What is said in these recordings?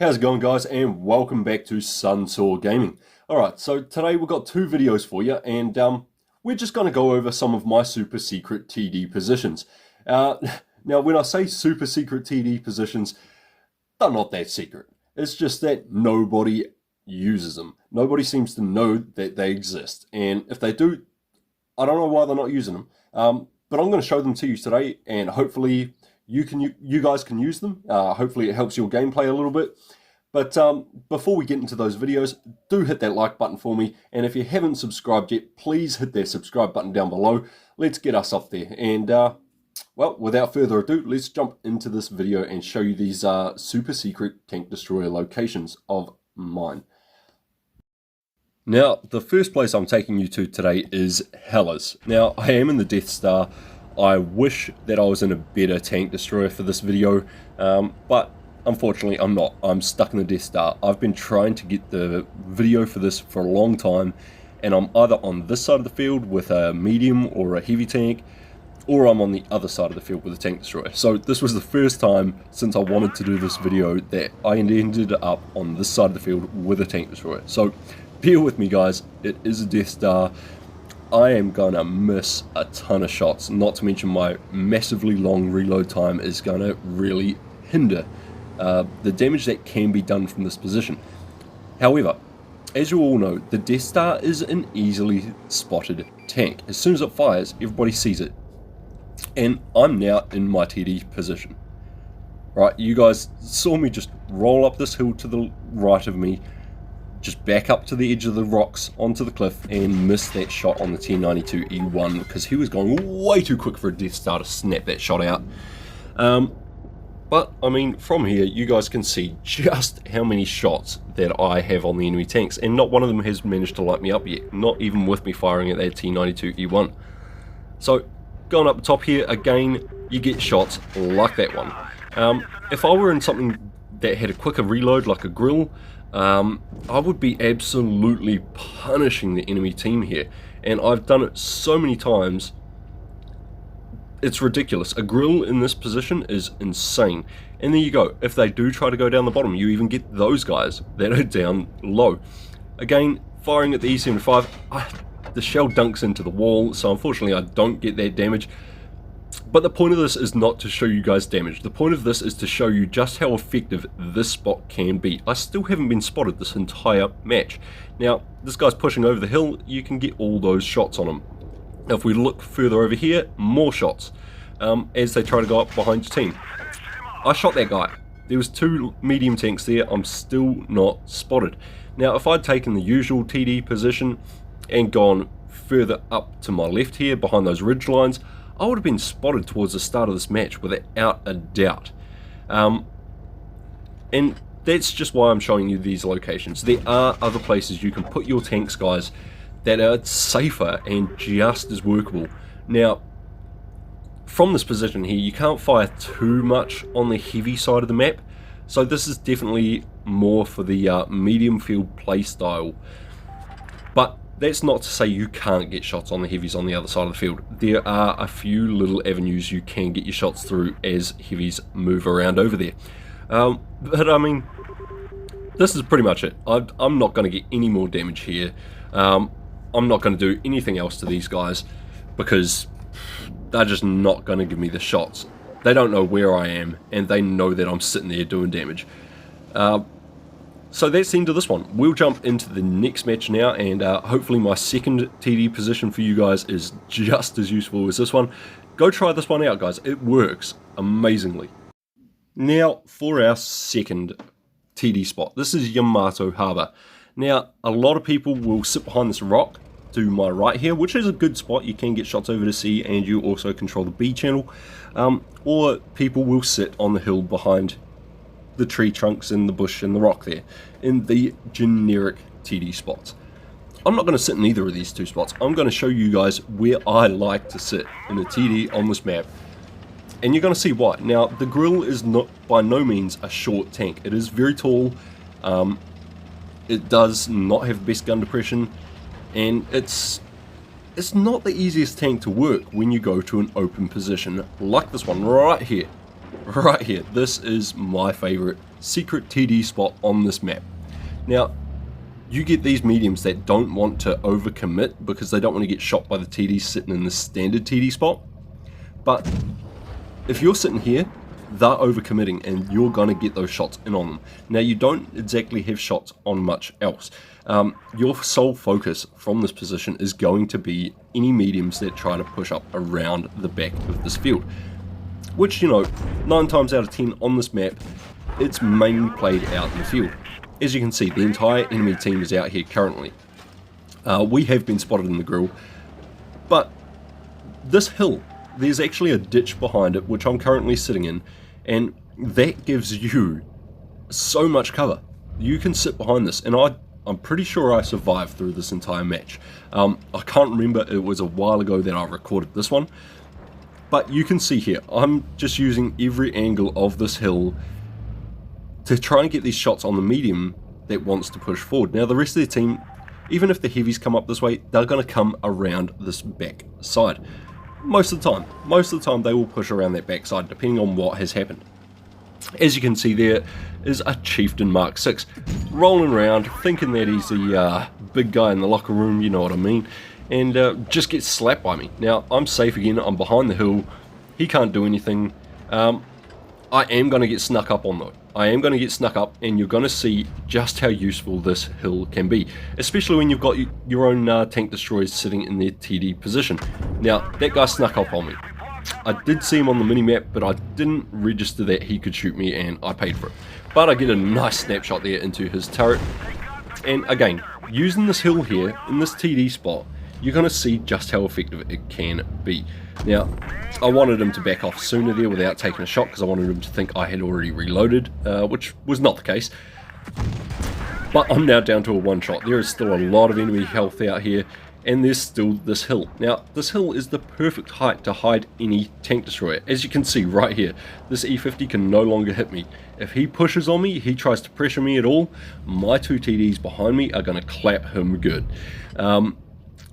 How's it going, guys, and welcome back to Sunsaw Gaming. Alright, so today we've got two videos for you, and we're just going to go over some of my super secret TD positions. Now, when I say super secret TD positions, they're not that secret. It's just that nobody uses them. Nobody seems to know that they exist, and if they do, I don't know why they're not using them. But I'm going to show them to you today, and hopefully you guys can use them. Hopefully it helps your gameplay a little bit. But before we get into those videos, do hit that like button for me. And if you haven't subscribed yet, please hit that subscribe button down below. Let's get us up there. And well, without further ado, let's jump into this video and show you these super secret tank destroyer locations of mine. Now, the first place I'm taking you to today is Hellas. Now, I am in the Death Star. I wish that I was in a better tank destroyer for this video, but unfortunately I'm not. I'm stuck in the Death Star. I've been trying to get the video for this for a long time, and I'm either on this side of the field with a medium or a heavy tank, or I'm on the other side of the field with a tank destroyer. So this was the first time since I wanted to do this video that I ended up on this side of the field with a tank destroyer. So bear with me, guys. It is a Death Star. I am going to miss a ton of shots, not to mention my massively long reload time is going to really hinder the damage that can be done from this position. However, as you all know, the Death Star is an easily spotted tank. As soon as it fires, everybody sees it. And I'm now in my TD position. Right, you guys saw me just roll up this hill to the right of me, just back up to the edge of the rocks onto the cliff and miss that shot on the T92E1 because he was going way too quick for a Death Star to snap that shot out. But I mean, from here you guys can see just how many shots that I have on the enemy tanks, and not one of them has managed to light me up yet, not even with me firing at that T92E1. So going up the top here again, you get shots like that one. If I were in something that had a quicker reload like a grill, I would be absolutely punishing the enemy team here, and I've done it so many times, it's ridiculous. A grill in this position is insane. And there you go, if they do try to go down the bottom, you even get those guys that are down low. Again, firing at the E75, the shell dunks into the wall, so unfortunately I don't get that damage. But the point of this is not to show you guys damage. The point of this is to show you just how effective this spot can be. I still haven't been spotted this entire match. Now, this guy's pushing over the hill, you can get all those shots on him. If we look further over here, more shots as they try to go up behind your team. I shot that guy. There was two medium tanks there, I'm still not spotted. Now, if I'd taken the usual TD position and gone further up to my left here behind those ridge lines, I would have been spotted towards the start of this match without a doubt. And that's just why I'm showing you these locations. There are other places you can put your tanks, guys, that are safer and just as workable. Now, from this position here, you can't fire too much on the heavy side of the map, so this is definitely more for the medium field play style. But that's not to say you can't get shots on the heavies on the other side of the field. There are a few little avenues you can get your shots through as heavies move around over there. But I mean, this is pretty much it. I'm not going to get any more damage here. I'm not going to do anything else to these guys because they're just not going to give me the shots. They don't know where I am, and they know that I'm sitting there doing damage. So that's the end of this one. We'll jump into the next match now, and hopefully my second TD position for you guys is just as useful as this one. Go try this one out, guys. It works amazingly. Now for our second TD spot. This is Yamato Harbour. Now, a lot of people will sit behind this rock to my right here, which is a good spot. You can get shots over to C, and you also control the B channel. Or people will sit on the hill behind the tree trunks and the bush and the rock there, in the generic TD spots. I'm not going to sit in either of these two spots. I'm going to show you guys where I like to sit in a TD on this map, and you're going to see why. Now, the grill is not by no means a short tank. It is very tall. It does not have best gun depression, and it's not the easiest tank to work when you go to an open position like this one right here. right here. This is my favorite secret TD spot on this map. Now, you get these mediums that don't want to overcommit because they don't want to get shot by the TDs sitting in the standard TD spot. But if you're sitting here, they're overcommitting and you're going to get those shots in on them. Now, you don't exactly have shots on much else. Your sole focus from this position is going to be any mediums that try to push up around the back of this field. Which, you know, 9 times out of 10 on this map, it's mainly played out in the field. As you can see, the entire enemy team is out here currently. We have been spotted in the grill, but this hill, there's actually a ditch behind it, which I'm currently sitting in, and that gives you so much cover. You can sit behind this, and I'm pretty sure I survived through this entire match. I can't remember, it was a while ago that I recorded this one, but you can see here, I'm just using every angle of this hill to try and get these shots on the medium that wants to push forward. Now the rest of the team, even if the heavies come up this way, they're going to come around this back side. Most of the time they will push around that back side depending on what has happened. As you can see, there is a Chieftain Mark 6 rolling around thinking that he's the big guy in the locker room, you know what I mean, and just gets slapped by me. Now I'm safe again, I'm behind the hill, he can't do anything. I am going to get snuck up on though. I am going to get snuck up, and you're going to see just how useful this hill can be, especially when you've got your own tank destroyers sitting in their TD position. Now, that guy snuck up on me. I did see him on the minimap, but I didn't register that he could shoot me, and I paid for it. But I get a nice snapshot there into his turret. And again, using this hill here, in this TD spot, you're going to see just how effective it can be. Now, I wanted him to back off sooner there without taking a shot because I wanted him to think I had already reloaded, which was not the case. But I'm now down to a one shot. There is still a lot of enemy health out here, and there's still this hill. Now, this hill is the perfect height to hide any tank destroyer. As you can see right here, this E50 can no longer hit me. If he pushes on me, he tries to pressure me at all, my 2 TDs behind me are going to clap him good.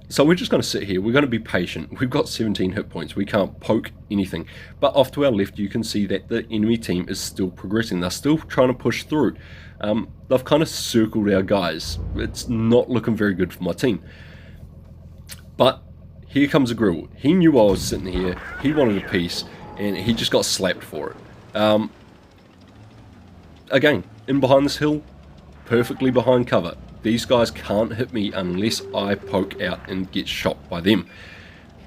So we're just going to sit here, we're going to be patient. We've got 17 hit points, we can't poke anything. But off to our left you can see that the enemy team is still progressing. They're still trying to push through. They've kind of circled our guys. It's not looking very good for my team. But here comes a grill. He knew I was sitting here, he wanted a piece, and he just got slapped for it. Again, in behind this hill, perfectly behind cover. These guys can't hit me unless I poke out and get shot by them.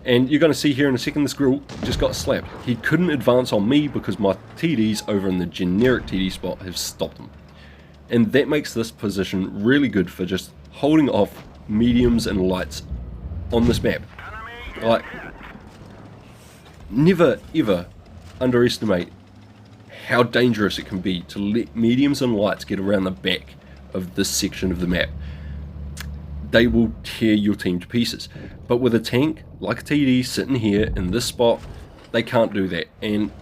And you're going to see here in a second, this grill just got slapped. He couldn't advance on me because my TDs over in the generic TD spot have stopped him. And that makes this position really good for just holding off mediums and lights on this map. Like, never ever underestimate how dangerous it can be to let mediums and lights get around the back of this section of the map. They will tear your team to pieces. But with a tank like a TD sitting here in this spot, they can't do that, and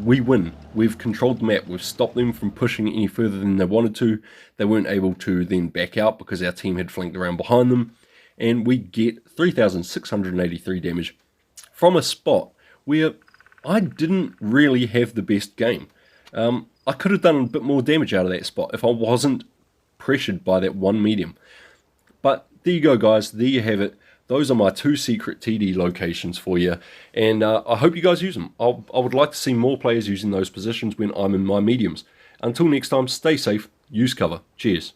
we win. We've controlled the map, we've stopped them from pushing any further than they wanted to. They weren't able to then back out because our team had flanked around behind them, and we get 3,683 damage from a spot where I didn't really have the best game. I could have done a bit more damage out of that spot if I wasn't pressured by that one medium. But there you go, guys, there you have it. Those are my 2 secret TD locations for you, and I hope you guys use them. I would like to see more players using those positions when I'm in my mediums. Until next time, stay safe, use cover. Cheers.